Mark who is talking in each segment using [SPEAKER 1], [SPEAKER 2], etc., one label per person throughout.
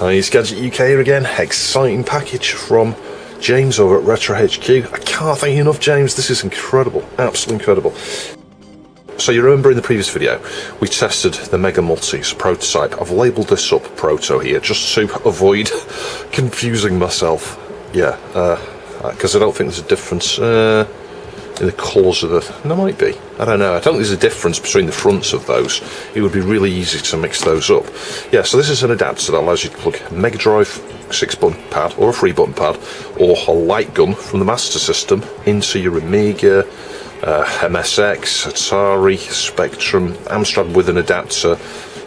[SPEAKER 1] Hi, it's Gadget UK here again. Exciting package from James over at RetroHQ. I can't thank you enough, James. This is incredible, absolutely incredible. So you remember in the previous video we tested the Mega Multi's prototype. I've labelled this up Proto here just to avoid confusing myself. Yeah, because I don't think there's a difference in the colours of the... There might be. I don't know. I don't think there's a difference between the fronts of those. It would be really easy to mix those up. Yeah, so this is an adapter that allows you to plug a Mega Drive 6-button pad or a 3-button pad or a Lightgun from the Master System into your Amiga, MSX, Atari, Spectrum, Amstrad with an adapter,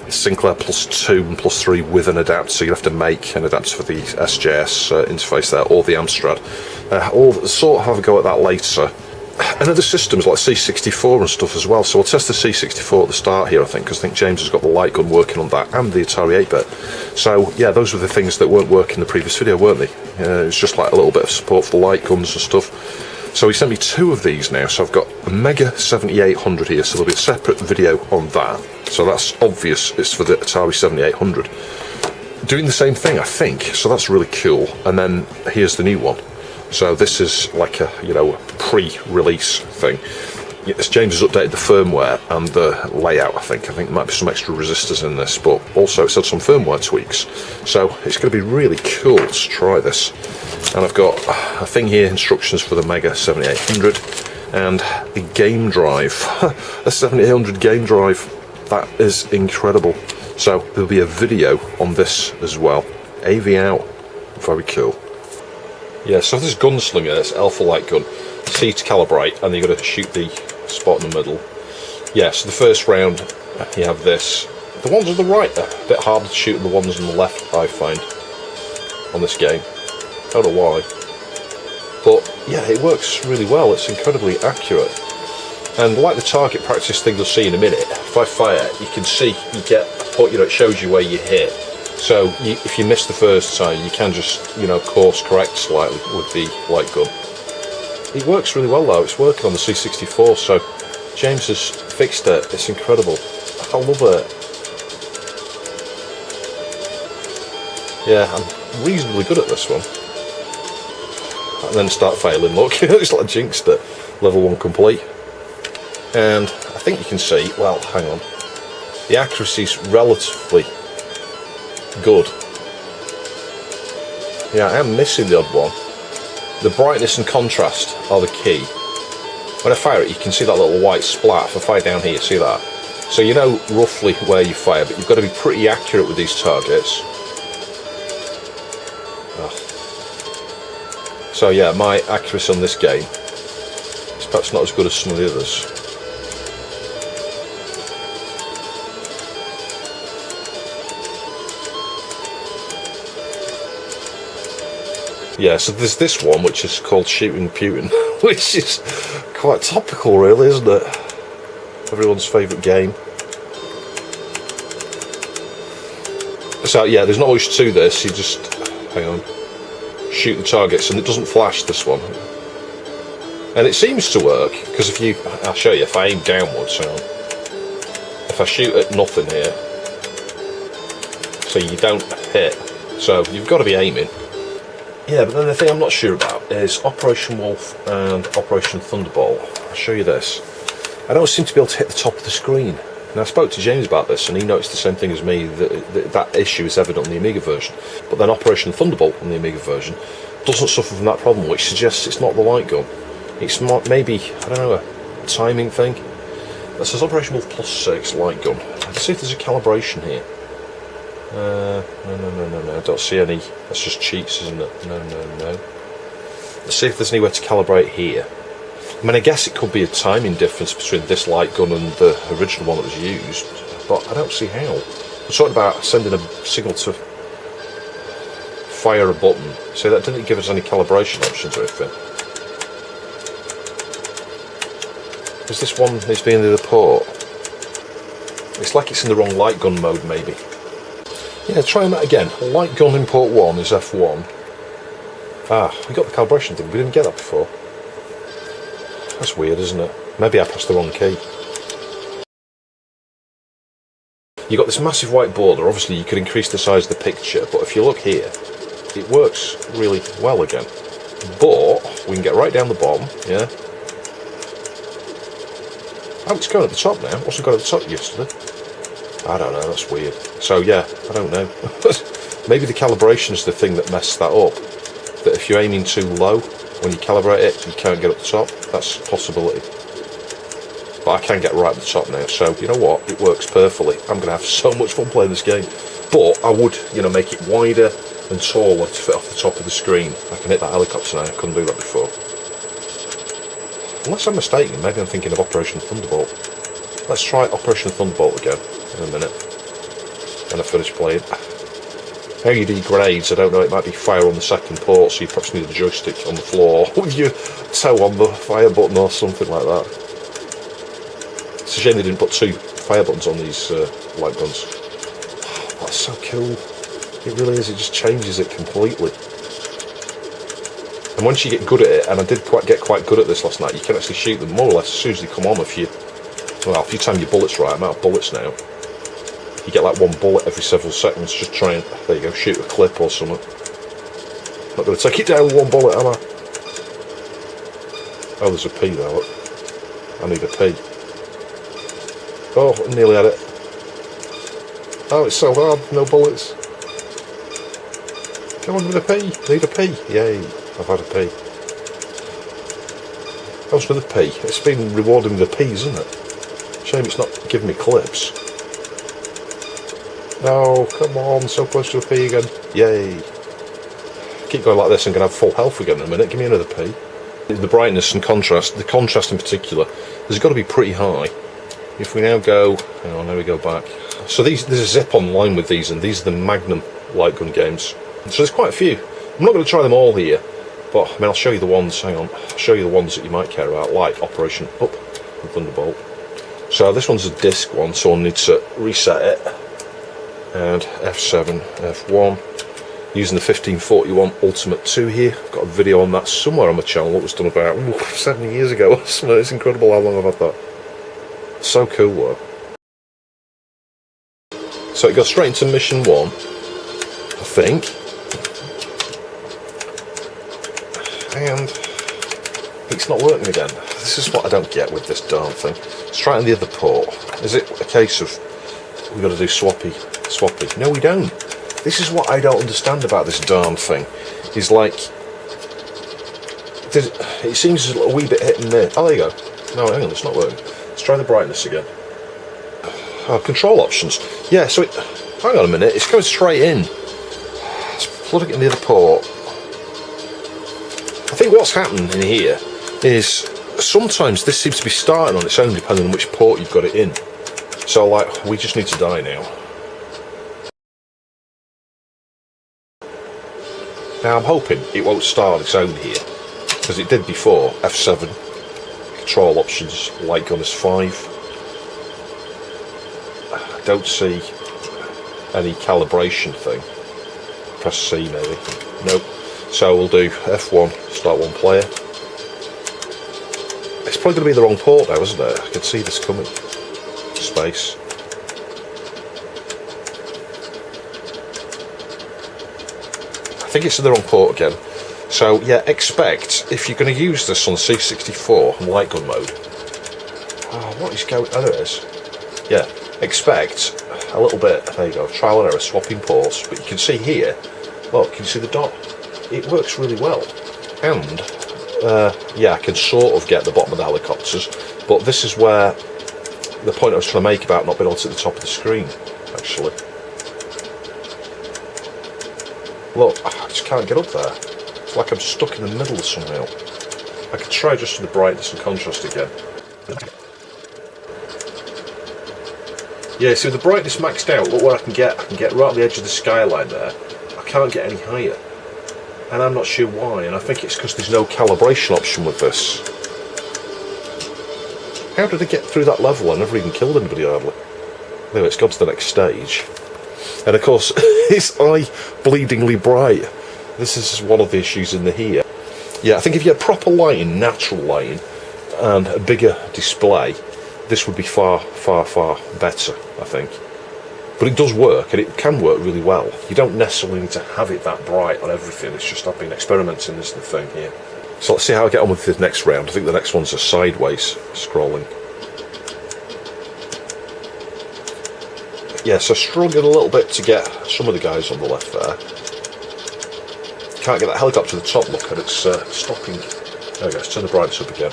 [SPEAKER 1] Sinclair Plus 2 and Plus 3 with an adapter. You have to make an adapter for the SJS interface there, or the Amstrad. All sort of have a go at that later. And other systems like C64 and stuff as well, so we'll test the C64 at the start here, I think, because I think James has got the Lightgun working on that, and the Atari 8-bit. So yeah, those were the things that weren't working in the previous video, weren't they? It was just like a little bit of support for the light guns and stuff. So he sent me 2 of these now, so I've got a Mega 7800 here, so there'll be a separate video on that. So that's obvious, it's for the Atari 7800. Doing the same thing, I think, so that's really cool. And then here's the new one. So this is like a, you know, pre-release thing. Yes, James has updated the firmware and the layout, I think. there might be some extra resistors in this, but also it's had some firmware tweaks. So it's going to be really cool to try this. And I've got a thing here, instructions for the Mega 7800 and the game drive. A 7800 game drive. That is incredible. So there'll be a video on this as well. AV out. Very cool. Yeah, so this gunslinger, this Alpha Light Gun, C to calibrate, and you've got to shoot the spot in the middle. Yeah, so the first round, you have this. The ones on the right are a bit harder to shoot than the ones on the left, I find, on this game. I don't know why. But yeah, it works really well, it's incredibly accurate. And like the target practice thing you'll see in a minute, if I fire, you can see, you get a point, you know, it shows you where you hit. So if you miss the first time, you can just, you know, course correct slightly with the light gun. It works really well though, it's working on the C64, so James has fixed it, it's incredible. I love it. Yeah, I'm reasonably good at this one. And then start failing, look, it's like I jinxed it. Level 1 complete. And I think you can see, well, hang on, the accuracy's relatively good. Yeah, I am missing the odd one. The brightness and contrast are the key. When I fire it, you can see that little white splat. If I fire down here, see that? So you know roughly where you fire, but you've got to be pretty accurate with these targets. So yeah, my accuracy on this game is perhaps not as good as some of the others. Yeah, so there's this one which is called Shooting Putin, which is quite topical really, isn't it? Everyone's favourite game. So yeah, there's not much to this, you just, hang on, shoot the targets, and it doesn't flash, this one. And it seems to work, because if you, I'll show you, if I aim downwards, hang on. If I shoot at nothing here, so you don't hit, so you've got to be aiming. Yeah, but then the thing I'm not sure about is Operation Wolf and Operation Thunderbolt. I'll show you this. I don't seem to be able to hit the top of the screen. Now I spoke to James about this and he noticed the same thing as me, that issue is evident on the Amiga version. But then Operation Thunderbolt on the Amiga version doesn't suffer from that problem, which suggests it's not the light gun. It's maybe, I don't know, a timing thing. This says Operation Wolf Plus 6 light gun. Let's see if there's a calibration here. No, I don't see any. That's just cheats, isn't it? No. Let's see if there's anywhere to calibrate here. I mean, I guess it could be a timing difference between this light gun and the original one that was used, but I don't see how. I'm talking about sending a signal to fire a button, so that didn't give us any calibration options or anything. Is this one needs to be in the port? It's like it's in the wrong light gun mode, maybe. Yeah, trying that again. Light gun in port 1 is F1. Ah, we got the calibration thing, we didn't get that before. That's weird, isn't it? Maybe I pressed the wrong key. You've got this massive white border. Obviously you could increase the size of the picture, but if you look here, it works really well again. But we can get right down the bottom, yeah. Oh, it's going at the top now. It wasn't going at the top yesterday. I don't know, that's weird. So yeah, I don't know. Maybe the calibration is the thing that messed that up. That if you're aiming too low, when you calibrate it, you can't get up the top. That's a possibility. But I can get right at the top now, so you know what? It works perfectly. I'm going to have so much fun playing this game. But I would, you know, make it wider and taller to fit off the top of the screen. I can hit that helicopter now. I couldn't do that before. Unless I'm mistaken, maybe I'm thinking of Operation Thunderbolt. Let's try Operation Thunderbolt again in a minute. When I finish playing. How you degrades, I don't know, it might be fire on the second port, so you perhaps need a joystick on the floor with your toe on the fire button or something like that. It's a shame they didn't put 2 fire buttons on these light guns. Oh, that's so cool. It really is, it just changes it completely. And once you get good at it, and I did get quite good at this last night, you can actually shoot them more or less as soon as they come on. If you time your bullets right, I'm out of bullets now. You get like 1 bullet every several seconds, just try and, there you go, shoot a clip or something. Not going to take it down with 1 bullet, am I? Oh, there's a P there, look. I need a P. Oh, I nearly had it. Oh, it's so hard, no bullets. Come on, with a P. Need a P. Yay, I've had a P. That was with a P. It's been rewarding with the P's, isn't it? Shame it's not giving me clips. No, come on, so close to a P again. Yay. Keep going like this, I'm going to have full health again in a minute. Give me another P. The brightness and contrast, the contrast in particular, has got to be pretty high. If we now go, hang on, now we go back. So there's a zip on line with these, and these are the Magnum light gun games. So there's quite a few. I'm not going to try them all here, but I mean, I'll show you the ones, hang on, I'll show you the ones that you might care about, like Operation Up and Thunderbolt. So this one's a disc one, so I'll need to reset it. And F7, F1, using the 1541 Ultimate 2 here. I've got a video on that somewhere on my channel that was done about 7 years ago. It's incredible how long I've had that. So cool though. So it goes straight into mission 1, I think. And it's not working again. This is what I don't get with this darn thing. Let's try it on the other port. Is it a case of we've got to do swappy? No, we don't. This is what I don't understand about this darn thing. Is like, it seems a wee bit hit and there. Oh, there you go. No, hang on, it's not working. Let's try the brightness again. Oh, control options. Yeah, so hang on a minute, it's going straight in. Let's plug it in the other port. I think what's happened in here is sometimes this seems to be starting on its own depending on which port you've got it in. So like, we just need to die now. Now I'm hoping it won't start on its own here, because it did before. F7, control options, light gun is 5. I don't see any calibration thing. Press C maybe. Nope. So we'll do F1, start one player. It's probably going to be the wrong port now, isn't it? I can see this coming. Space. I think it's in the wrong port again. So yeah, expect, if you're going to use this on C64 light gun mode, oh, what is going, oh there it is. Yeah, expect a little bit, there you go, trial and error, swapping ports, but you can see here, look, can you see the dot? It works really well. And yeah, I can sort of get the bottom of the helicopters, but this is where the point I was trying to make about not being able to hit the top of the screen, actually. Look, I just can't get up there. It's like I'm stuck in the middle somehow. I could try just the brightness and contrast again. Yeah, so the brightness maxed out, look where I can get right at the edge of the skyline there. I can't get any higher. And I'm not sure why, and I think it's because there's no calibration option with this. How did I get through that level? I never even killed anybody hardly. Anyway, it's gone to the next stage. And of course, it's eye-bleedingly bright. This is one of the issues in the here. Yeah, I think if you had proper lighting, natural lighting, and a bigger display, this would be far, far, far better, I think. But it does work, and it can work really well. You don't necessarily need to have it that bright on everything. It's just I've been experimenting is the thing here. So let's see how I get on with the next round. I think the next one's a sideways scrolling. Yeah, so struggling a little bit to get some of the guys on the left there. Can't get that helicopter to the top, look, and it's stopping. There we go, let's turn the brightness up again.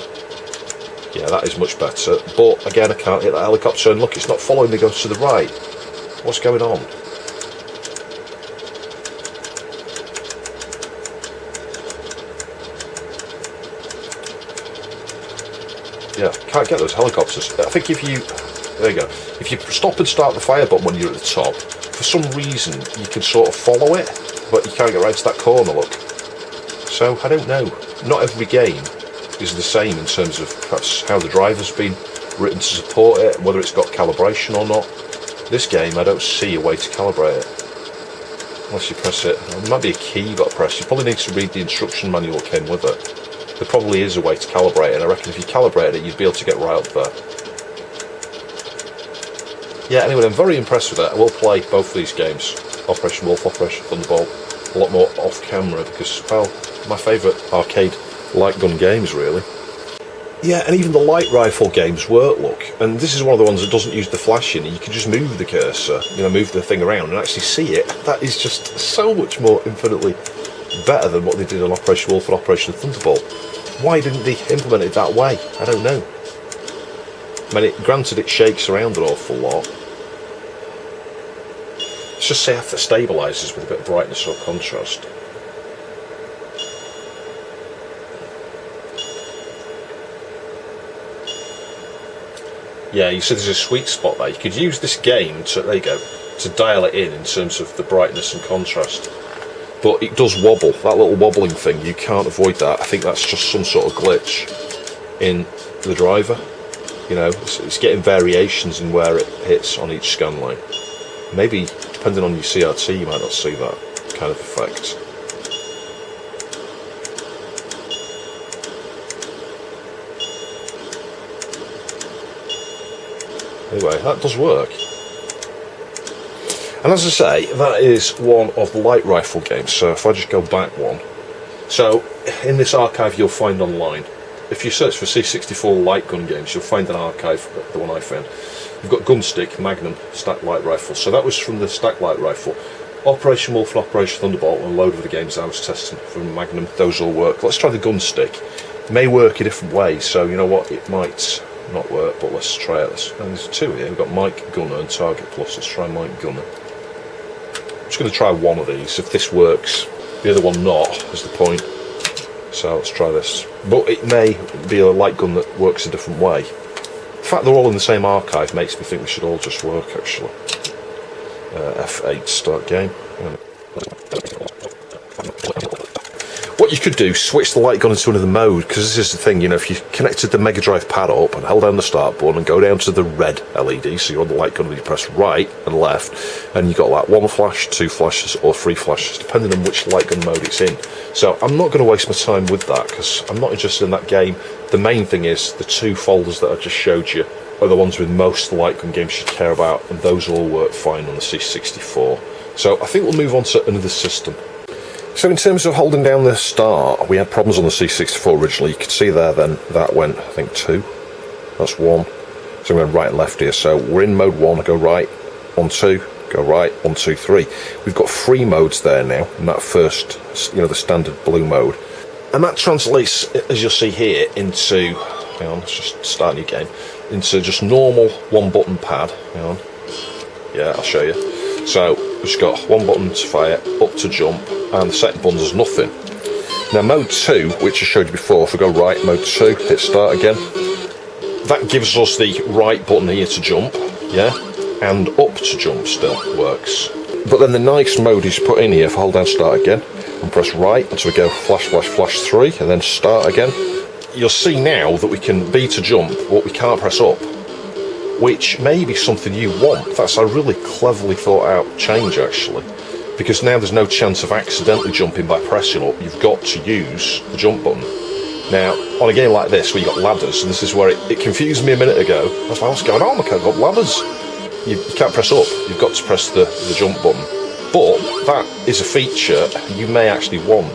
[SPEAKER 1] Yeah, that is much better. But again, I can't hit that helicopter, and look, it's not following me, goes to the right. What's going on? Yeah, can't get those helicopters. I think if you... There you go. If you stop and start the fire button when you're at the top, for some reason you can sort of follow it, but you can't get right to that corner, look. So, I don't know. Not every game is the same in terms of perhaps how the driver's been written to support it, whether it's got calibration or not. This game, I don't see a way to calibrate it. Unless you press it. There might be a key you've got to press. You probably need to read the instruction manual that came with it. There probably is a way to calibrate it, and I reckon if you calibrated it, you'd be able to get right up there. Yeah, anyway, I'm very impressed with it. I will play both of these games, Operation Wolf, Operation Thunderbolt, a lot more off-camera because, well, my favourite arcade light gun games, really. Yeah, and even the light rifle games work, look. And this is one of the ones that doesn't use the flashing. You can just move the cursor, move the thing around and actually see it. That is just so much more infinitely better than what they did on Operation Wolf and Operation Thunderbolt. Why didn't they implement it that way? I don't know. I mean, granted it shakes around an awful lot. Let's just say after it stabilises with a bit of brightness or contrast. Yeah, you see there's a sweet spot there. You could use this game to, there you go, to dial it in terms of the brightness and contrast. But it does wobble, that little wobbling thing, you can't avoid that. I think that's just some sort of glitch in the driver. It's getting variations in where it hits on each scan line. Maybe, depending on your CRT, you might not see that kind of effect. Anyway, that does work. And as I say, that is one of the light rifle games, so if I just go back one. So, in this archive you'll find online, if you search for C64 light gun games, you'll find an archive, the one I found. You've got Gunstick, Magnum, Stack Light Rifle, so that was from the Stack Light Rifle. Operation Wolf and Operation Thunderbolt, and a load of the games I was testing from Magnum, those all work. Let's try the Gunstick. It may work a different way, so you know what, it might not work, but let's try it. And there's two here, we've got Mike Gunner and Target Plus. Let's try Mike Gunner. I'm just going to try one of these. If this works, the other one not, is the point. So let's try this. But it may be a light gun that works a different way. The fact they're all in the same archive makes me think they should all just work, actually. F8, start game. What you could do, switch the light gun into another mode, because this is the thing, if you connected the Mega Drive pad up and held down the start button and go down to the red LED, so you're on the light gun and you press right and left, and you got like one flash, two flashes, or three flashes, depending on which light gun mode it's in. So I'm not going to waste my time with that, because I'm not interested in that game. The main thing is, the two folders that I just showed you are the ones with most of the light gun games you care about, and those all work fine on the C64. So I think we'll move on to another system. So in terms of holding down the start, we had problems on the C64 originally. You could see there then, that went, I think, 2. That's 1. So we went right and left here. So we're in mode 1, I go right, 1, 2, go right, 1, 2, 3. We've got 3 modes there now, and that first, the standard blue mode. And that translates, as you'll see here, into, hang on, let's just start a new game, into just normal one button pad. Hang on. Yeah, I'll show you. So we've just got one button to fire, up to jump, and the second button does nothing. Now mode 2, which I showed you before, if we go right, mode 2, hit start again, that gives us the right button here to jump, yeah, and up to jump still works. But then the nice mode is put in here, if I hold down start again, and press right until we go flash, flash, flash 3, and then start again. You'll see now that we can B to jump, but we can't press up, which may be something you want. That's a really cleverly thought out change, actually, because now there's no chance of accidentally jumping by pressing up. You've got to use the jump button. Now, on a game like this, where you've got ladders, and this is where it confused me a minute ago. I was like, what's going on? I can't got ladders. you can't press up, you've got to press the jump button. But that is a feature you may actually want.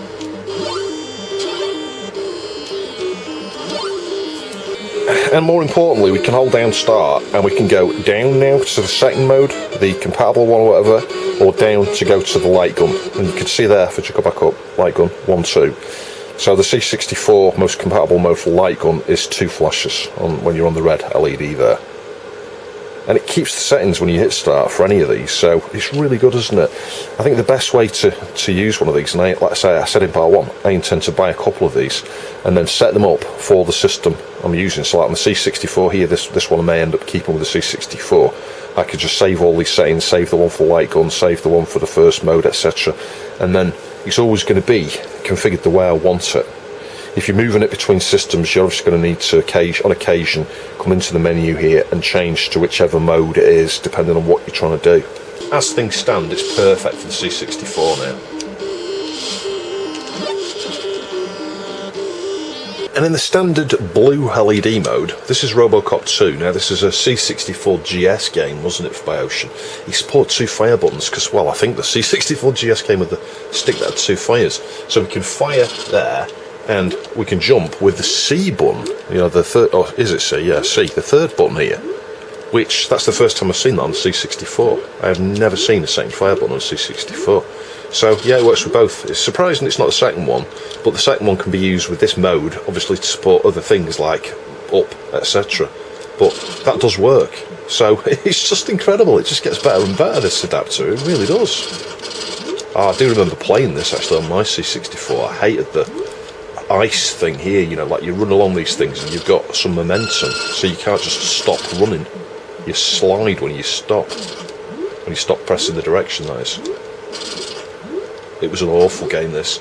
[SPEAKER 1] And more importantly, we can hold down start and we can go down now to the second mode, the compatible one or whatever, or down to go to the light gun. And you can see there, if I just go back up, light gun, 1, 2. So the C64 most compatible mode for light gun is 2 flashes when you're on the red LED there. And it keeps the settings when you hit start for any of these, so it's really good, isn't it? I think the best way to use one of these, and like I say, I said in part 1, I intend to buy a couple of these and then set them up for the system I'm using. So like on the C64 here, this one I may end up keeping with the C64. I could just save all these settings, save the one for the light gun, save the one for the first mode, etc. And then it's always going to be configured the way I want it. If you're moving it between systems, you're obviously going to need to, on occasion, come into the menu here and change to whichever mode it is, depending on what you're trying to do. As things stand, it's perfect for the C64 now. And in the standard blue LED mode, this is Robocop 2. Now this is a C64 GS game, wasn't it, for BioOcean? You support 2 fire buttons, because, well, I think the C64 GS came with the stick that had 2 fires. So we can fire there, and we can jump with the C button, you know, the third, or is it C? Yeah, C, the third button here, which, that's the first time I've seen that on the C64. I have never seen the same fire button on the C64. So, yeah, it works with both. It's surprising it's not the second one, but the second one can be used with this mode, obviously to support other things like up, etc. But that does work. So, it's just incredible. It just gets better and better, this adapter. It really does. Oh, I do remember playing this, actually, on my C64. I hated the ice thing here, you know, like you run along these things and you've got some momentum, so you can't just stop running. You slide when you stop pressing the direction, that is. It was an awful game, this.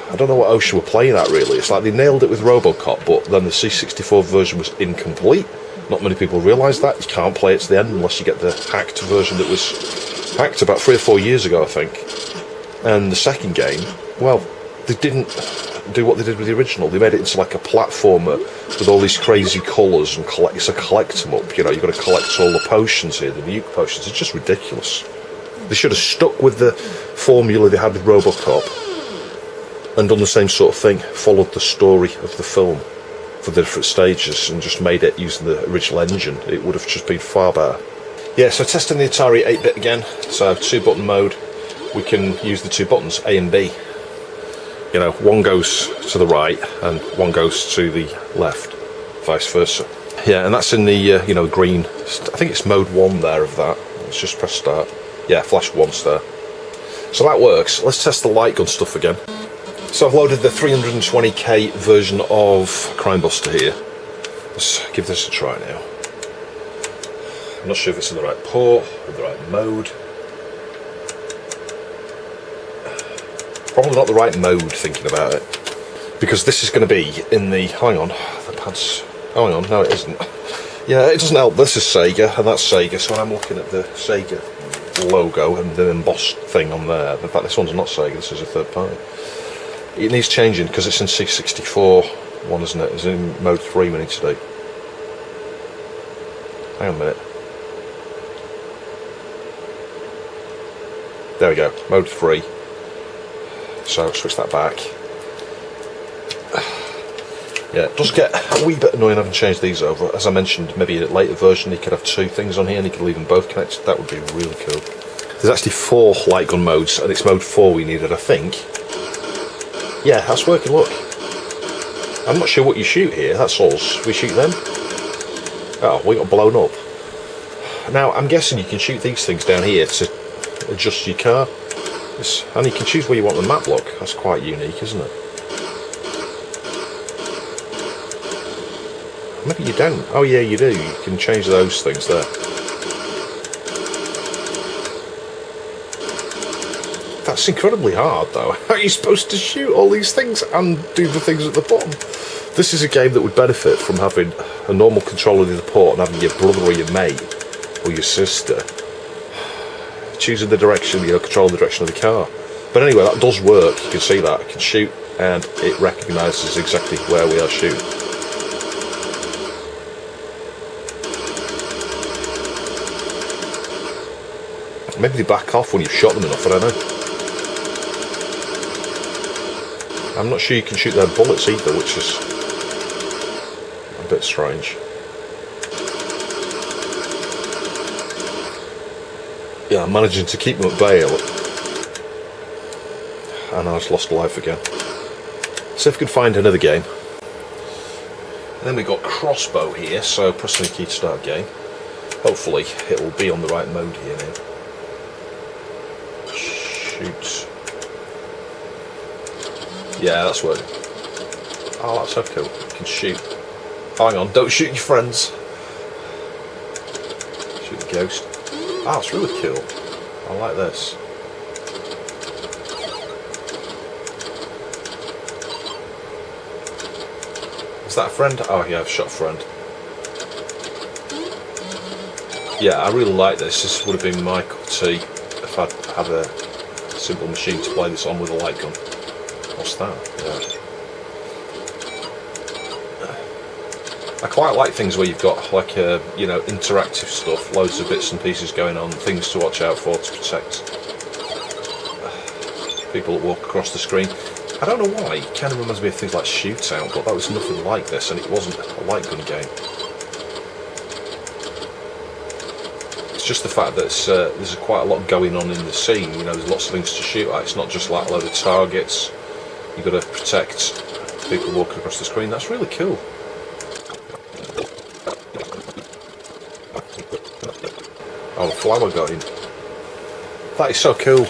[SPEAKER 1] I don't know what Ocean were playing at, really. It's like they nailed it with Robocop, but then the C64 version was incomplete. Not many people realise that. You can't play it to the end unless you get the hacked version that was hacked about 3 or 4 years ago, I think. And the second game, well, they didn't do what they did with the original. They made it into like a platformer with all these crazy colours, and it's a collect them up, you know, you've got to collect all the potions here, the nuke potions. It's just ridiculous. They should have stuck with the formula they had with Robocop and done the same sort of thing, followed the story of the film for the different stages and just made it using the original engine. It would have just been far better. Yeah, so testing the Atari 8-bit again. So 2-button mode, we can use the 2 buttons, A and B. You know, one goes to the right and one goes to the left, vice versa. Yeah, and that's in the, you know, green, I think it's mode 1 there of that. Let's just press start. Yeah, flash once there. So that works. Let's test the light gun stuff again. So I've loaded the 320k version of Crime Buster here. Let's give this a try now. I'm not sure if it's in the right port, or the right mode. Probably not the right mode, thinking about it. Because this is going to be in the... Hang on, the pads... Oh, hang on, no it isn't. Yeah, it doesn't help. This is Sega, and that's Sega, so when I'm looking at the Sega logo and the embossed thing on there, in fact this one's not Sega, this is a third party. It needs changing because it's in C64 one, isn't it? It's in mode 3 we need to do. Hang on a minute. There we go, mode 3. So switch that back. Yeah, it does get a wee bit annoying having changed these over. As I mentioned, maybe in a later version you could have 2 things on here and you could leave them both connected. That would be really cool. There's actually 4 light gun modes, and it's mode 4 we needed, I think. Yeah, that's working, look. I'm not sure what you shoot here, that's all. We shoot them. Oh, we got blown up. Now, I'm guessing you can shoot these things down here to adjust your car. And you can choose where you want the map look. That's quite unique, isn't it? Maybe you don't. Oh yeah, you do. You can change those things there. That's incredibly hard, though. How are you supposed to shoot all these things and do the things at the bottom? This is a game that would benefit from having a normal controller of the port and having your brother or your mate or your sister choosing the direction, you know, controlling the direction of the car. But anyway, that does work. You can see that. I can shoot and it recognises exactly where we are shooting. Maybe they back off when you've shot them enough, I don't know. I'm not sure you can shoot their bullets either, which is a bit strange. Yeah, I'm managing to keep them at bay, and I just lost a life again. See if we can find another game. And then we've got crossbow here, so pressing the key to start game. Hopefully it will be on the right mode here now. Shoot. Yeah, that's working. Oh, that's so cool. You can shoot. Oh, hang on, don't shoot your friends. Shoot the ghost. Ah, it's really cool. I like this. Is that a friend? Oh yeah, I've shot a friend. Yeah, I really like this. This would have been my cup of tea if I'd had a simple machine to play this on with a light gun. What's that? Yeah. I quite like things where you've got like you know, interactive stuff, loads of bits and pieces going on, things to watch out for to protect people that walk across the screen. I don't know why, it kind of reminds me of things like Shootout, but that was nothing like this, and it wasn't a light gun game. It's just the fact that there's quite a lot going on in the scene. You know, there's lots of things to shoot at. It's not just like a load of targets. You've got to protect people walking across the screen. That's really cool. Oh, the flower got in. That is so cool.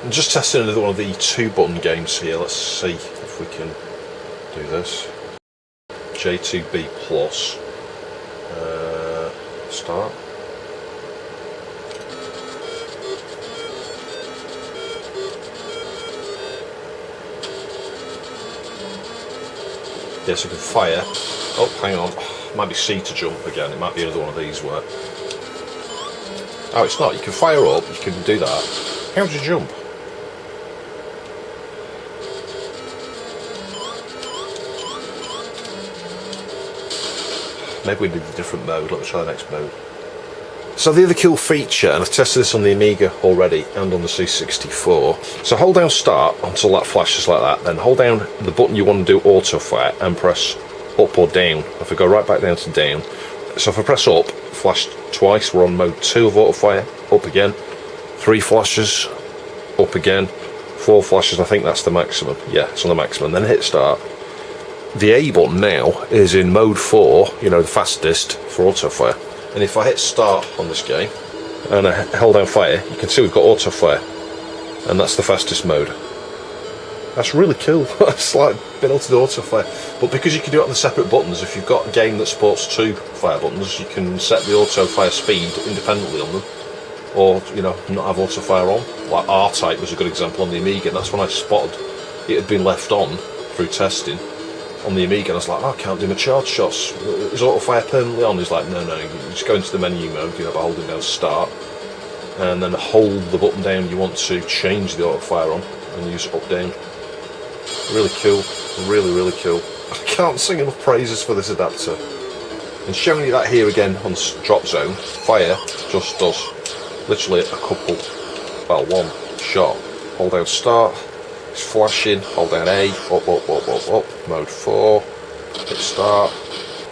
[SPEAKER 1] I'm just testing another one of the 2-button games here. Let's see if we can do this. J2B plus. Start. Yes, I can fire. Oh, hang on. It might be C to jump again. It might be another one of these where... Oh, it's not. You can fire up. You can do that. How do you jump? Maybe we need a different mode. Let me try the next mode. So the other cool feature, and I've tested this on the Amiga already and on the C64. So hold down start until that flashes like that, then hold down the button you want to do auto fire and press up or down. If I go right back down to down, so if I press up, flash twice, we're on mode 2 of auto fire, up again, 3 flashes, up again, 4 flashes, I think that's the maximum. Yeah, it's on the maximum, then hit start. The A button now is in mode 4, you know, the fastest for auto fire. And if I hit start on this game and I hold down fire, you can see we've got auto fire, and that's the fastest mode. That's really cool. It's like being able to do auto fire, but because you can do it on the separate buttons, if you've got a game that supports 2 fire buttons, you can set the auto fire speed independently on them, or you know, not have auto fire on. Like R-Type was a good example on the Amiga, and that's when I spotted it had been left on through testing on the Amiga, and I was like, oh, I can't do my charge shots. Is auto fire permanently on? He's like, no, you just go into the menu mode, you know, by holding down start, and then hold the button down you want to change the auto fire on, and use up down. Really cool, really cool. I can't sing enough praises for this adapter. And showing you that here again on drop zone, fire just does literally a couple, well, 1 shot. Hold down start. It's flashing, hold down A, up, mode 4, hit start.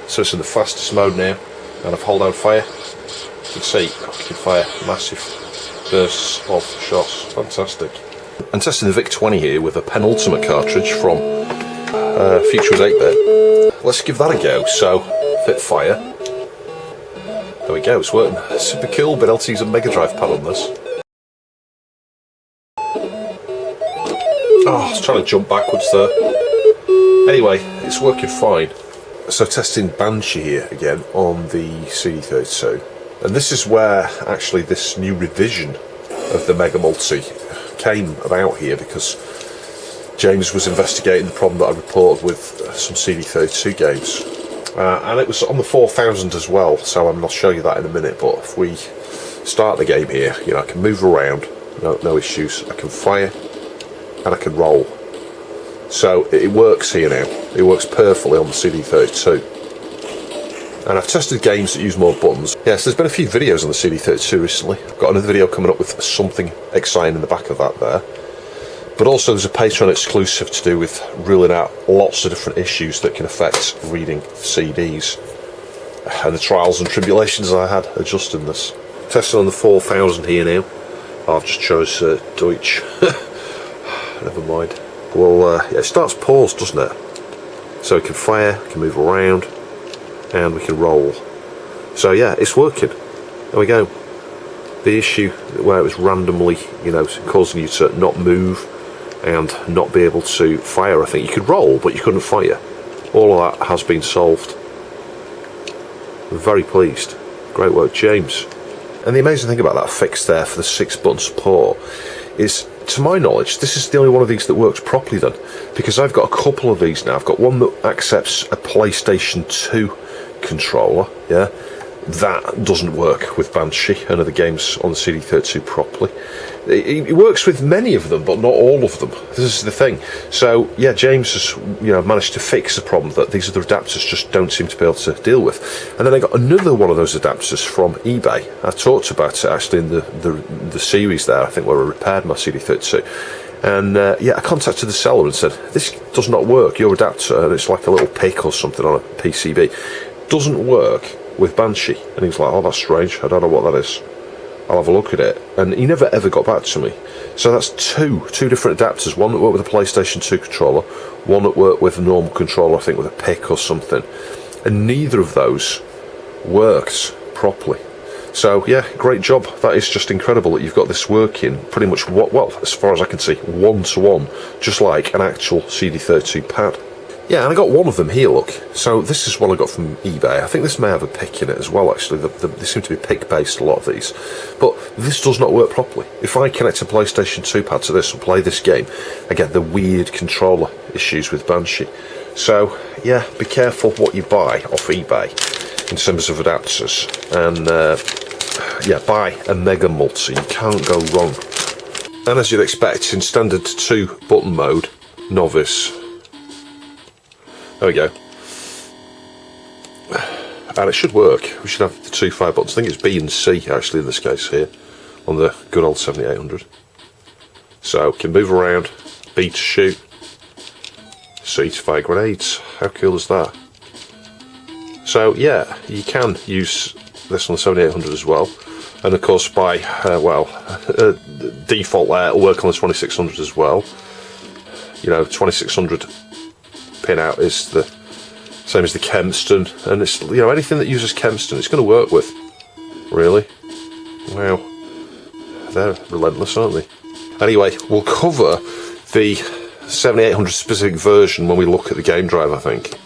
[SPEAKER 1] So it's in the fastest mode now, and I've held down fire. You can see I can fire massive bursts of shots. Fantastic. I'm testing the VIC-20 here with a penultimate cartridge from Future with 8-bit. Let's give that a go. So, hit fire. There we go, it's working. Super cool, but able to use a Mega Drive pad on this. Oh, I was trying to jump backwards there. Anyway, it's working fine. So testing Banshee here again on the CD32. And this is where actually this new revision of the Mega Multi came about here, because James was investigating the problem that I reported with some CD32 games. And it was on the 4000 as well, so I'll show you that in a minute. But if we start the game here, you know, I can move around, no issues. I can fire and I can roll. So it works here now. It works perfectly on the CD32. And I've tested games that use more buttons. Yes, there's been a few videos on the CD32 recently. I've got another video coming up with something exciting in the back of that there. But also there's a Patreon exclusive to do with ruling out lots of different issues that can affect reading CDs. And the trials and tribulations I had adjusting this. Testing on the 4000 here now. I've just chose Deutsch. Never mind. Well, yeah, it starts paused, doesn't it? So we can fire, we can move around, and we can roll. So yeah, it's working. There we go. The issue where it was randomly, you know, causing you to not move and not be able to fire, I think you could roll, but you couldn't fire. All of that has been solved. I'm very pleased. Great work, James. And the amazing thing about that fix there for the 6-button support is, to my knowledge, this is the only one of these that works properly then, because I've got a couple of these now. I've got one that accepts a PlayStation 2 controller, yeah, that doesn't work with Banshee and other games on the CD32 properly. It works with many of them, but not all of them. This is the thing. So yeah, James has, you know, managed to fix the problem that these other adapters just don't seem to be able to deal with. And then I got another one of those adapters from eBay. I talked about it actually in the series there, I think, where I repaired my CD32. And yeah, I contacted the seller and said, this does not work, your adapter, and it's like a little pick or something on a PCB, doesn't work with Banshee. And he was like, oh, that's strange, I don't know what that is, I'll have a look at it. And he never ever got back to me. So that's two different adapters, one that worked with a PlayStation 2 controller, one that worked with a normal controller, I think with a pick or something, and neither of those works properly. So yeah, great job. That is just incredible that you've got this working pretty much, well, as far as I can see, one-to-one, just like an actual CD32 pad. Yeah, and I got one of them here, look. So this is one I got from eBay. I think this may have a pick in it as well, actually. They seem to be pick-based, a lot of these. But this does not work properly. If I connect a PlayStation 2 pad to this and play this game, I get the weird controller issues with Banshee. So, yeah, be careful what you buy off eBay in terms of adapters. And, yeah, buy a Mega Multi. You can't go wrong. And as you'd expect, in standard 2-button mode, Novice, there we go. And it should work. We should have the 2 5 buttons. I think it's B and C actually in this case here on the good old 7800. So we can move around, B to shoot, C to fire grenades. How cool is that? So yeah, you can use this on the 7800 as well. And of course by, default there, it'll work on the 2600 as well. You know, 2600 pin out is the same as the Kempston, and it's, you know, anything that uses Kempston it's going to work with, really. Wow, they're relentless, aren't they? Anyway, we'll cover the 7800 specific version when we look at the game drive, I think.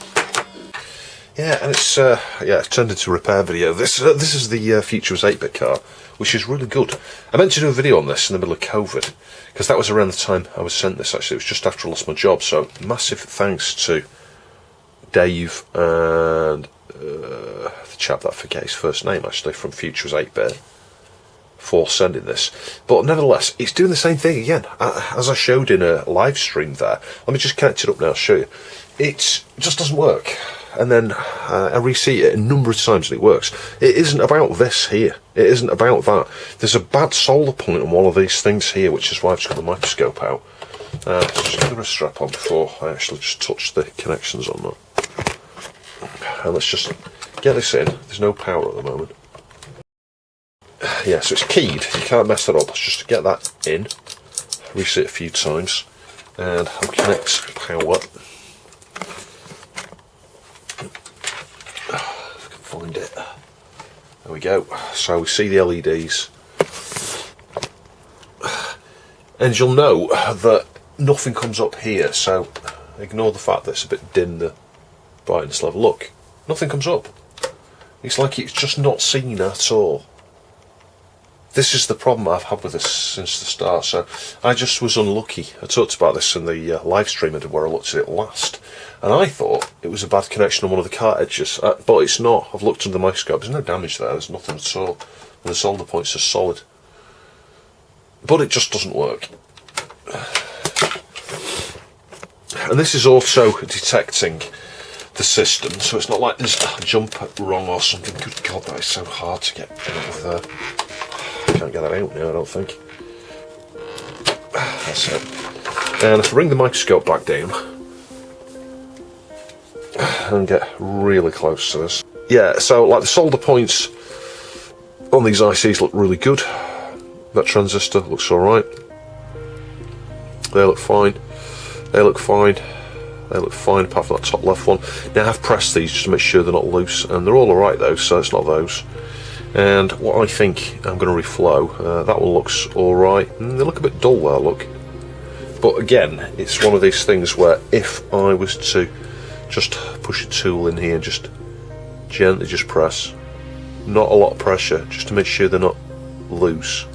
[SPEAKER 1] Yeah, and it's it's turned into a repair video. This is the Futurist 8-bit car, which is really good. I meant to do a video on this in the middle of COVID, because that was around the time I was sent this, actually. It was just after I lost my job, so massive thanks to Dave and the chap that I forget his first name, actually, from Futurist 8-bit, for sending this. But nevertheless, it's doing the same thing again, as I showed in a live stream there. Let me just connect it up now, I'll show you. It just doesn't work. And then I reset it a number of times and it works. It isn't about this here. It isn't about that. There's a bad solder point on one of these things here, which is why I've just got the microscope out. Just get the wrist strap on before I actually just touch the connections on that. And let's just get this in. There's no power at the moment. Yeah, so it's keyed. You can't mess that up. Let's just get that in. Reset a few times. And I'll connect power. Find it. There we go. So we see the LEDs, and you'll know that nothing comes up here, so ignore the fact that it's a bit dim, the brightness level. Look, nothing comes up. It's like it's just not seen at all. This is the problem I've had with this since the start, so I just was unlucky. I talked about this in the live stream I did where I looked at it last, and I thought it was a bad connection on one of the cartridges, but it's not. I've looked under the microscope, there's no damage there, there's nothing at all. The solder points are solid. But it just doesn't work. And this is also detecting the system, so it's not like there's a jump wrong or something. Good God, that is so hard to get out of there. Can't get that out now, I don't think. That's it. And if I bring the microscope back down and get really close to this. Yeah, so like the solder points on these ICs look really good. That transistor looks alright. They look fine. They look fine. They look fine apart from that top left one. Now I've pressed these just to make sure they're not loose, and they're all alright though, so it's not those. And what I think I'm going to reflow, that one looks alright. They look a bit dull there, look. But again, it's one of these things where if I was to just push a tool in here and just gently just press, not a lot of pressure, just to make sure they're not loose.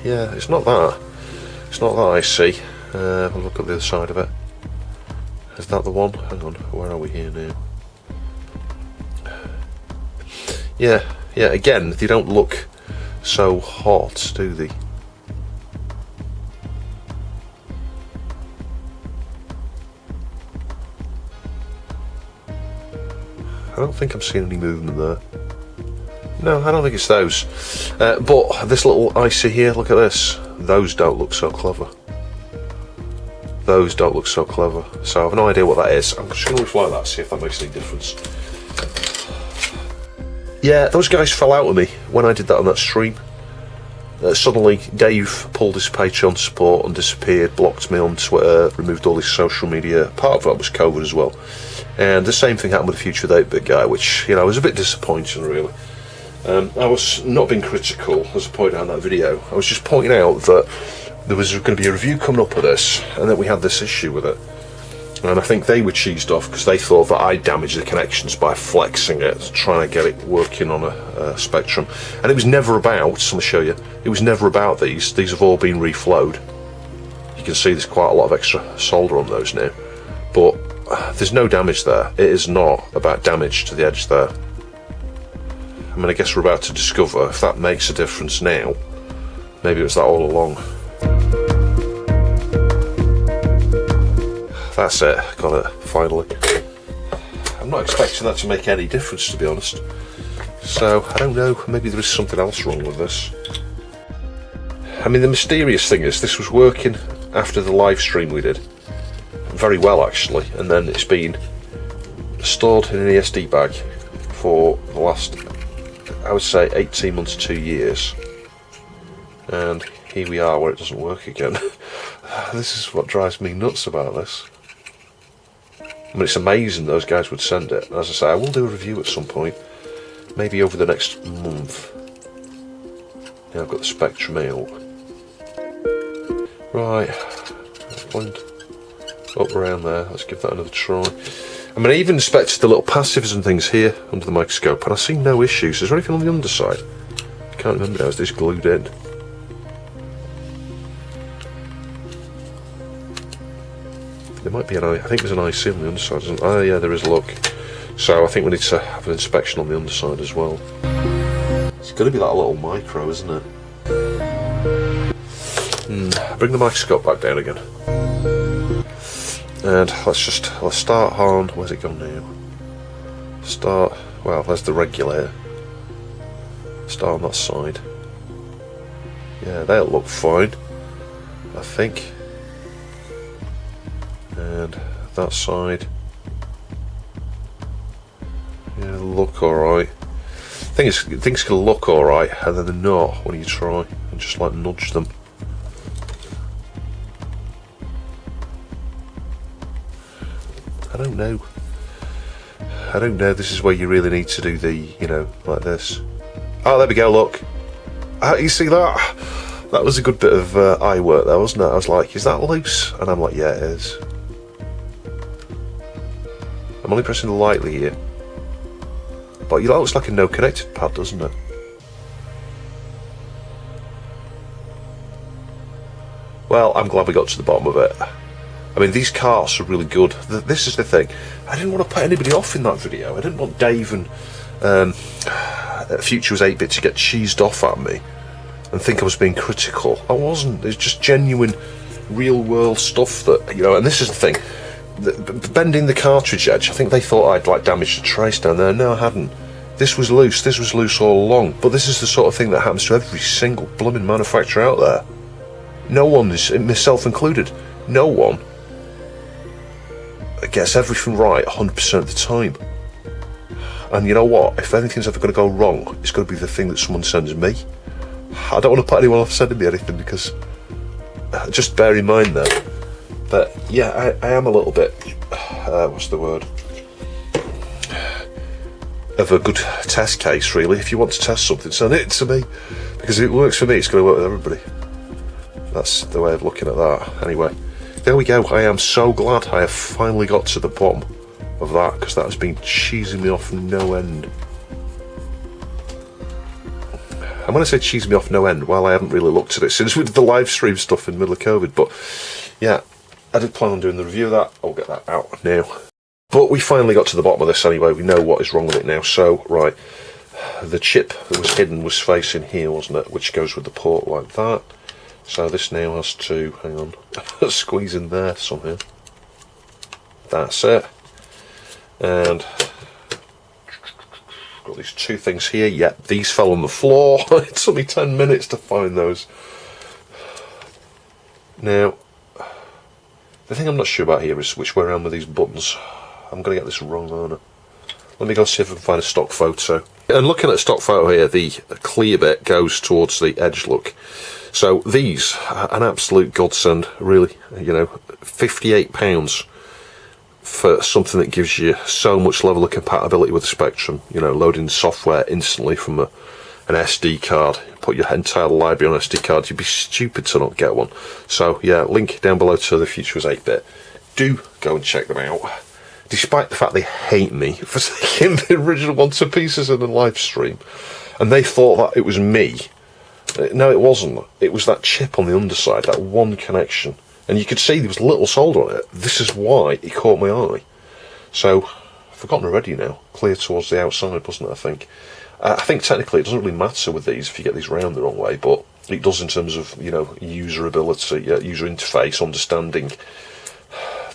[SPEAKER 1] Yeah, it's not that. It's not that I see. Have a look at the other side of it. Is that the one? Hang on, where are we here now? Yeah, again, they don't look so hot, do they? I don't think I'm seeing any movement there. No, I don't think it's those. But this little IC here, look at this. Those don't look so clever. Those don't look so clever. So I have no idea what that is. I'm just going to reflow that, see if that makes any difference. Yeah, those guys fell out of me when I did that on that stream. Suddenly, Dave pulled his Patreon support and disappeared, blocked me on Twitter, removed all his social media. Part of that was COVID as well. And the same thing happened with the Future 8-bit guy, which, you know, was a bit disappointing, really. I was not being critical, as I pointed out in that video. I was just pointing out that there was going to be a review coming up of this, and that we had this issue with it. And I think they were cheesed off because they thought that I damaged the connections by flexing it, trying to get it working on a Spectrum. And it was never about, I'm going to show you, it was never about these. These have all been reflowed. You can see there's quite a lot of extra solder on those now. But there's no damage there. It is not about damage to the edge there. I mean, I guess we're about to discover if that makes a difference now. Maybe it was that all along. That's it, got it, finally. I'm not expecting that to make any difference, to be honest. So, I don't know, maybe there is something else wrong with this. I mean, the mysterious thing is, this was working after the live stream we did. Very well, actually, and then it's been stored in an ESD bag for the last, I would say, 18 months, 2 years. And here we are, where it doesn't work again. This is what drives me nuts about this. I mean, it's amazing those guys would send it. As I say, I will do a review at some point, maybe over the next month. Now I've got the Spectrum out. Right, point up around there. Let's give that another try. I mean, I even inspected the little passives and things here under the microscope, and I see no issues. Is there anything on the underside? I can't remember now. Is this glued in? There might be an I think there's an IC on the underside, isn't there? Oh yeah, there is, look. So I think we need to have an inspection on the underside as well. It's going to be that little micro, isn't it? Bring the microscope back down again. And let's start on, where's it gone now? Start, well, there's the regulator. Start on that side. Yeah, that'll look fine, I think. And that side, yeah, look alright. Thing is, things can look alright and then they're not when you try and just like nudge them. I don't know. This is where you really need to do the, you know, like this. Oh, there we go, look. You see that? That was a good bit of eye work there, wasn't it? I was like, is that loose? And I'm like, yeah, it is. I'm only pressing lightly here. But you know, it looks like a no connected pad, doesn't it? Well, I'm glad we got to the bottom of it. I mean, these carts are really good. This is the thing. I didn't want to put anybody off in that video. I didn't want Dave and Future was 8-bit to get cheesed off at me. and think I was being critical. I wasn't. It's just genuine, real-world stuff that, you know, and this is the thing. Bending the cartridge edge, I think they thought I'd like damaged the trace down there. No, I hadn't. This was loose all along. But this is the sort of thing that happens to every single blooming manufacturer out there. No one, myself included, no one gets everything right 100% of the time. And you know what? If anything's ever going to go wrong, it's going to be the thing that someone sends me. I don't want to put anyone off sending me anything, because just bear in mind that. But yeah, I am a little bit, what's the word, of a good test case, really. If you want to test something, send it to me, because if it works for me, it's going to work with everybody. That's the way of looking at that. Anyway, there we go. I am so glad I have finally got to the bottom of that, because that has been cheesing me off no end. I'm going to say cheesing me off no end, well, I haven't really looked at it since we did the live stream stuff in the middle of COVID, but yeah, I did plan on doing the review of that. I'll get that out now. But we finally got to the bottom of this anyway. We know what is wrong with it now. So, right, the chip that was hidden was facing here, wasn't it? Which goes with the port like that. So this now has to, hang on, squeeze in there somehow. That's it. And got these two things here. Yep, these fell on the floor. It took me 10 minutes to find those. Now, the thing I'm not sure about here is which way around with these buttons. I'm going to get this wrong, aren't I? Let me go see if I can find a stock photo. And looking at a stock photo here, the clear bit goes towards the edge look. So these are an absolute godsend, really. You know, £58 for something that gives you so much level of compatibility with the Spectrum. You know, loading software instantly from an SD card. Put your entire library on SD card. You'd be stupid to not get one. So yeah, link down below to the Future Was 8-bit. Do go and check them out. Despite the fact they hate me for taking the original one to pieces in a live stream, and they thought that it was me. No, it wasn't. It was that chip on the underside, that one connection, and you could see there was little solder on it. This is why it caught my eye. So I've forgotten already now. Clear towards the outside, wasn't it? I think technically it doesn't really matter with these if you get these round the wrong way, but it does in terms of, you know, usability, user interface, understanding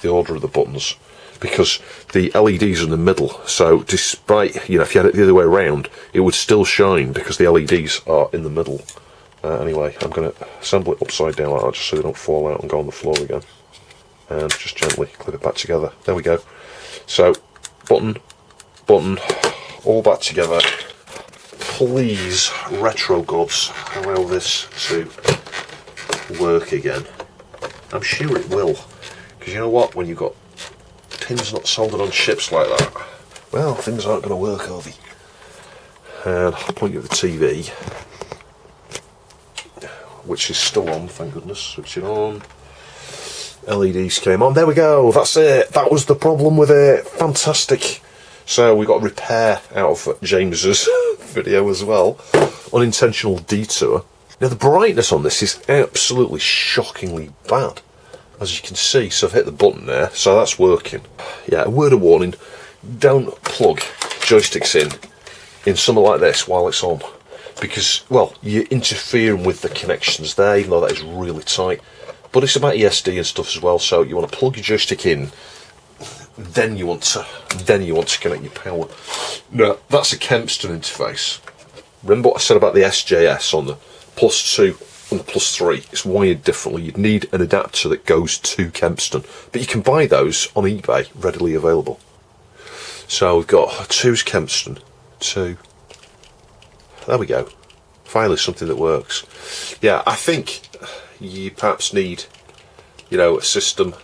[SPEAKER 1] the order of the buttons. Because the LEDs are in the middle, so despite, you know, if you had it the other way around, it would still shine because the LEDs are in the middle. Anyway, I'm going to assemble it upside down like that just so they don't fall out and go on the floor again. And just gently clip it back together. There we go. So, button, all back together. Please, Retro Gods, allow this to work again. I'm sure it will. Because you know what, when you've got pins not soldered on chips like that, well, things aren't going to work, are they? And I'll point you at the TV, which is still on, thank goodness. Switch it on. LEDs came on. There we go. That's it. That was the problem with it. Fantastic. So we got a repair out of James's video as well. Unintentional detour. Now the brightness on this is absolutely shockingly bad, as you can see. So I've hit the button there, so that's working. Yeah, a word of warning, don't plug joysticks in something like this while it's on, because, well, you're interfering with the connections there, even though that is really tight. But it's about ESD and stuff as well, so you want to plug your joystick in, then you want to connect your power. No, that's a Kempston interface. Remember what I said about the SJS on the +2 and the +3? It's wired differently. You'd need an adapter that goes to Kempston, but you can buy those on eBay, readily available. So we've got 2's Kempston, 2. There we go. Finally something that works. Yeah, I think you perhaps need, you know, a system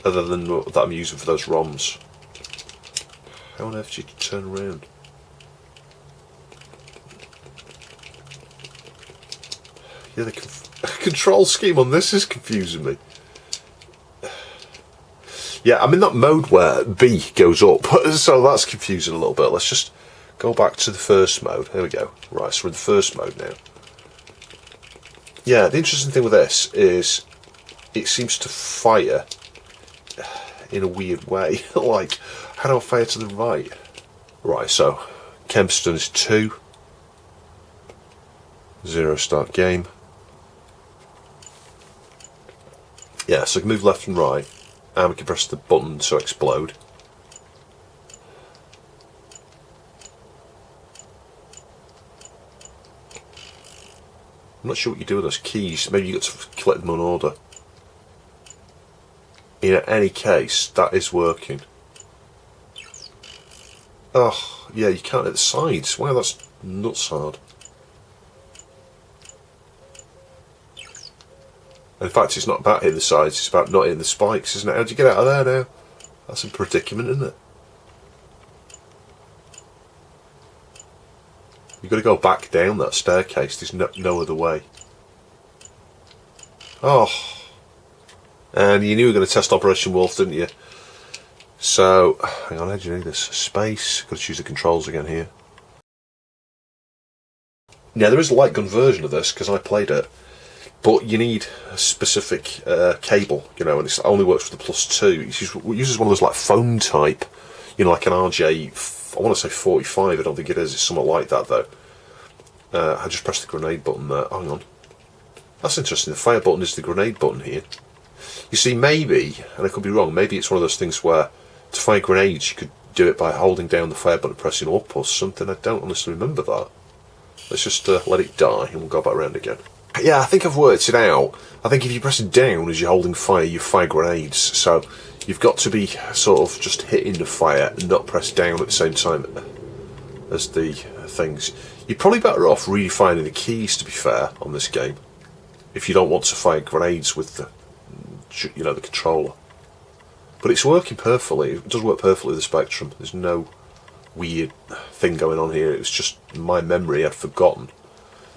[SPEAKER 1] other than that I'm using for those ROMs. How on earth do you turn around? Yeah, the control scheme on this is confusing me. Yeah, I'm in that mode where B goes up, so that's confusing a little bit. Let's just go back to the first mode. Here we go. Right, so we're in the first mode now. Yeah, the interesting thing with this is it seems to fire in a weird way. Like, how do I fire to the right? Right, so Kempston is 2. 0 start game. Yeah, so I can move left and right, and we can press the button to explode. I'm not sure what you do with those keys. Maybe you got to collect them on order. In any case, that is working. Oh, yeah, you can't hit the sides. Wow, that's nuts hard. In fact, it's not about hitting the sides, it's about not hitting the spikes, isn't it? How do you get out of there now? That's a predicament, isn't it? You've got to go back down that staircase, there's no other way. Oh. And you knew you were going to test Operation Wolf, didn't you? So, hang on, how do you do this? Space, got to choose the controls again here. Now, there is a Lightgun version of this, because I played it. But you need a specific cable, you know, and it only works with the +2. It uses one of those like phone type, you know, like an RJ, I want to say 45, I don't think it is, it's somewhat like that though. I just pressed the grenade button there, hang on. That's interesting, the fire button is the grenade button here. You see, maybe, and I could be wrong, maybe it's one of those things where to fire grenades you could do it by holding down the fire button and pressing up or something, I don't honestly remember that. Let's just let it die and we'll go back around again. Yeah, I think I've worked it out. I think if you press it down as you're holding fire, you fire grenades. So you've got to be sort of just hitting the fire and not press down at the same time as the things. You're probably better off redefining the keys, to be fair, on this game, if you don't want to fire grenades with the, you know, the controller. But it's working perfectly. It does work perfectly with the Spectrum. There's no weird thing going on here. It was just my memory had forgotten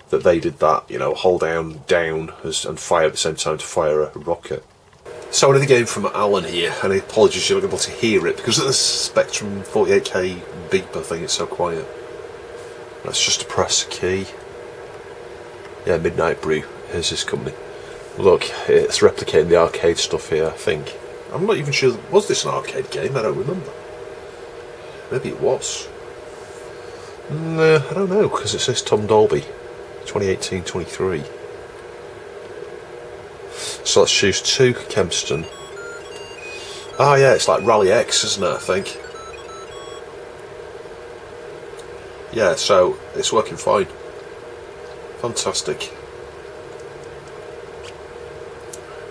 [SPEAKER 1] that they did that, you know, hold down and fire at the same time to fire a rocket. So another game from Alan here, and apologies you're not able to hear it because of the Spectrum 48K beeper thing, it's so quiet. That's just to press a key. Yeah, Midnight Brew, here's this company. Look, it's replicating the arcade stuff here, I think. I'm not even sure, was this an arcade game? I don't remember. Maybe it was. No, I don't know, because it says Tom Dolby. 2018-23. So let's choose 2 Kempston. Ah, yeah, it's like Rally X, isn't it, I think? Yeah, so it's working fine. Fantastic.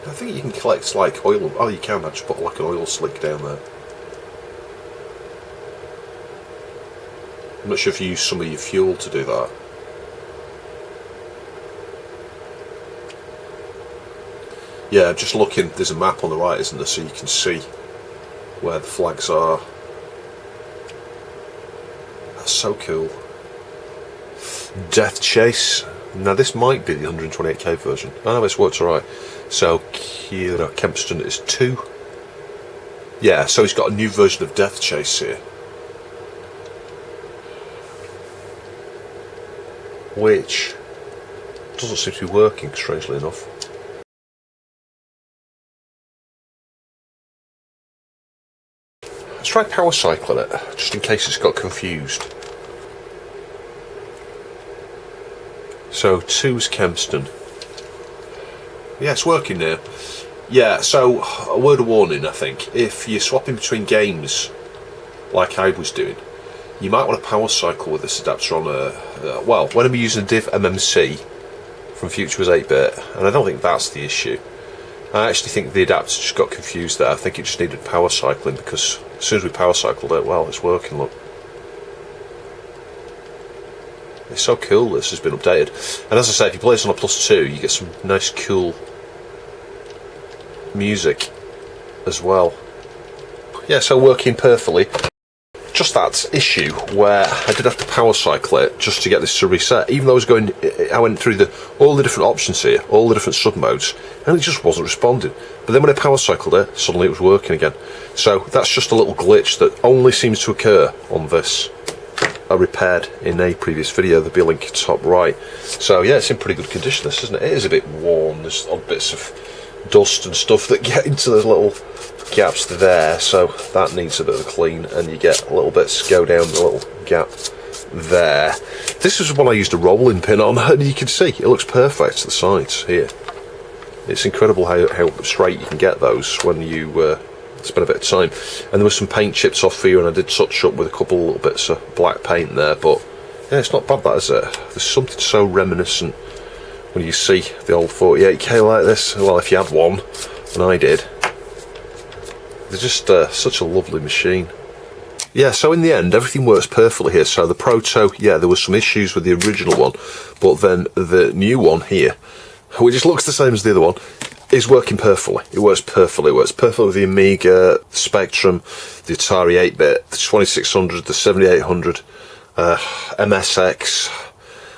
[SPEAKER 1] I think you can collect like oil. Oh, you can actually put like an oil slick down there. I'm not sure if you use some of your fuel to do that. Yeah, just looking, there's a map on the right, isn't there, so you can see where the flags are. That's so cool. Death Chase. Now this might be the 128K version. Oh no, it's worked alright. So, Kira Kempston is 2. Yeah, so he's got a new version of Death Chase here. Which doesn't seem to be working, strangely enough. Let's try power cycling it, just in case it's got confused. So 2's Kempston. Yeah, it's working now. Yeah, so a word of warning, I think. If you're swapping between games, like I was doing, you might want to power cycle with this adapter on a... well, when I'm using DivMMC from Future was 8-bit, and I don't think that's the issue. I actually think the adapter just got confused there. I think it just needed power cycling, because as soon as we power cycled it, well, it's working, look. It's so cool this has been updated. And as I say, if you play this on a +2, you get some nice cool music as well. Yeah, so working perfectly. Just that issue where I did have to power cycle it just to get this to reset. Even though I went through all the different options here, all the different sub modes, and it just wasn't responding. But then when I power cycled it, suddenly it was working again. So that's just a little glitch that only seems to occur on this. I repaired in a previous video. There'll be a link top right. So yeah, it's in pretty good condition, this, isn't it? It is a bit worn. There's odd bits of dust and stuff that get into those little gaps there, so that needs a bit of a clean, and you get little bits go down the little gap there. This is one I used a rolling pin on, and you can see it looks perfect to the sides here. It's incredible how straight you can get those when you spend a bit of time. And there was some paint chips off here, and I did touch up with a couple little bits of black paint there, but yeah, it's not bad, that, is it? There's something so reminiscent when you see the old 48K like this. Well, if you had one, and I did, they're just such a lovely machine. Yeah, so in the end, everything works perfectly here. So the Proto, yeah, there was some issues with the original one, but then the new one here, which just looks the same as the other one, is working perfectly. It works perfectly. It works perfectly with the Amiga, the Spectrum, the Atari 8-bit, the 2600, the 7800, MSX.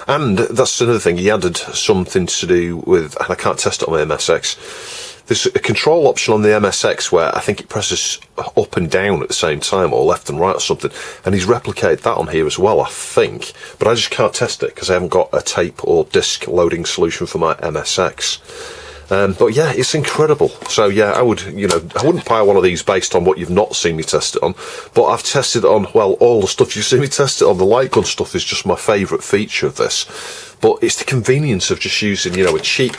[SPEAKER 1] And that's another thing, he added something to do with, and I can't test it on my MSX, there's a control option on the MSX where I think it presses up and down at the same time, or left and right or something, and he's replicated that on here as well, I think, but I just can't test it because I haven't got a tape or disc loading solution for my MSX. But yeah, it's incredible. So yeah, I wouldn't buy one of these based on what you've not seen me test it on, but I've tested it on, well, all the stuff you've seen me test it on. The Lightgun stuff is just my favourite feature of this, but it's the convenience of just using, a cheap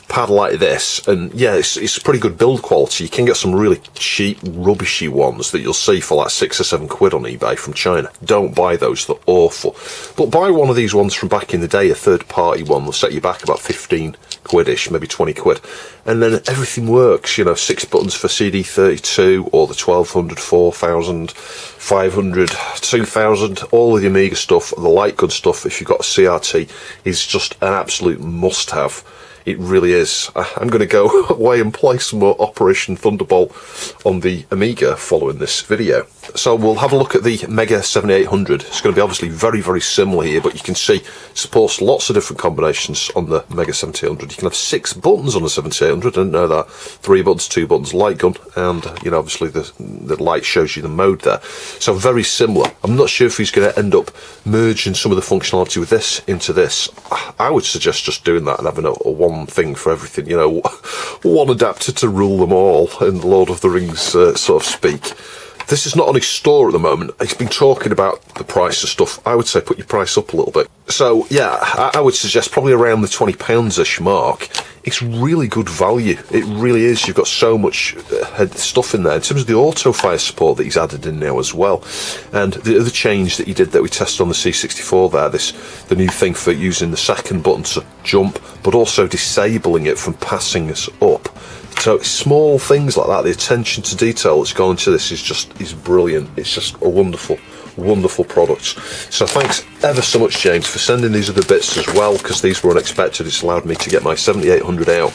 [SPEAKER 1] pad like this, and yeah, it's pretty good build quality. You can get some really cheap, rubbishy ones that you'll see for like £6 or £7 on eBay from China. Don't buy those, they're awful. But buy one of these ones from back in the day, a third-party one, will set you back about 15 quid-ish, maybe 20 quid. And then everything works, 6 buttons for CD32, or the 1200, 4000, 500, 2000, all of the Amiga stuff, the Lightgun stuff, if you've got a CRT, is just an absolute must-have. It really is. I'm going to go away and play some more Operation Thunderbolt on the Amiga following this video. So we'll have a look at the Mega 7800. It's going to be obviously very, very similar here, but you can see it supports lots of different combinations on the Mega 7800. You can have 6 buttons on the 7800, I didn't know that. 3 buttons, 2 buttons, light gun, and obviously the light shows you the mode there. So very similar. I'm not sure if he's going to end up merging some of the functionality with this into this. I would suggest just doing that and having a one thing for everything, one adapter to rule them all in the Lord of the Rings sort of speak. This is not on his store at the moment. He's been talking about the price of stuff. I would say put your price up a little bit. So yeah, I would suggest probably around the £20-ish mark. It's really good value. It really is. You've got so much stuff in there. In terms of the auto fire support that he's added in now as well. And the other change that he did that we tested on the C64 there, the new thing for using the second button to jump, but also disabling it from passing us up. So small things like that, the attention to detail that's gone into this is brilliant. It's just a wonderful, wonderful product. So thanks ever so much, James, for sending these other bits as well, because these were unexpected. It's allowed me to get my 7800 out,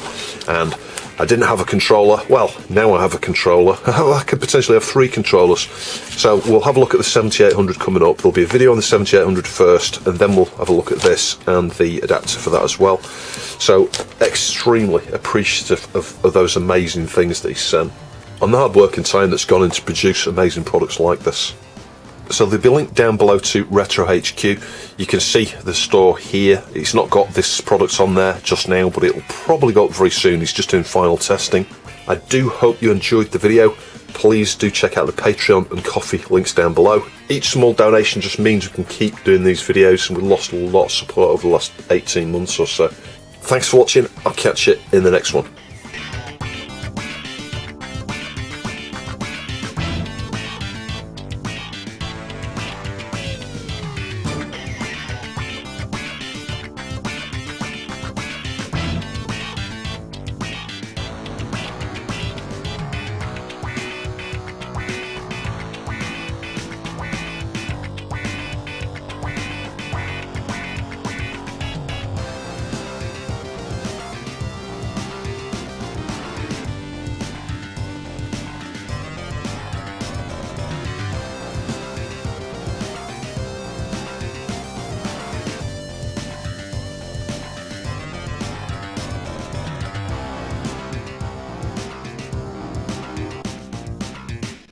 [SPEAKER 1] and I didn't have a controller. Well, now I have a controller. I could potentially have 3 controllers. So we'll have a look at the 7800 coming up. There'll be a video on the 7800 first, and then we'll have a look at this and the adapter for that as well. So extremely appreciative of those amazing things that he's sent, and the hard work and time that's gone into produce amazing products like this. So there'll be a link down below to RetroHQ. You can see the store here. It's not got this product on there just now, but it'll probably go up very soon. He's just doing final testing. I do hope you enjoyed the video. Please do check out the Patreon and Coffee links down below. Each small donation just means we can keep doing these videos, and we've lost a lot of support over the last 18 months or so. Thanks for watching. I'll catch you in the next one.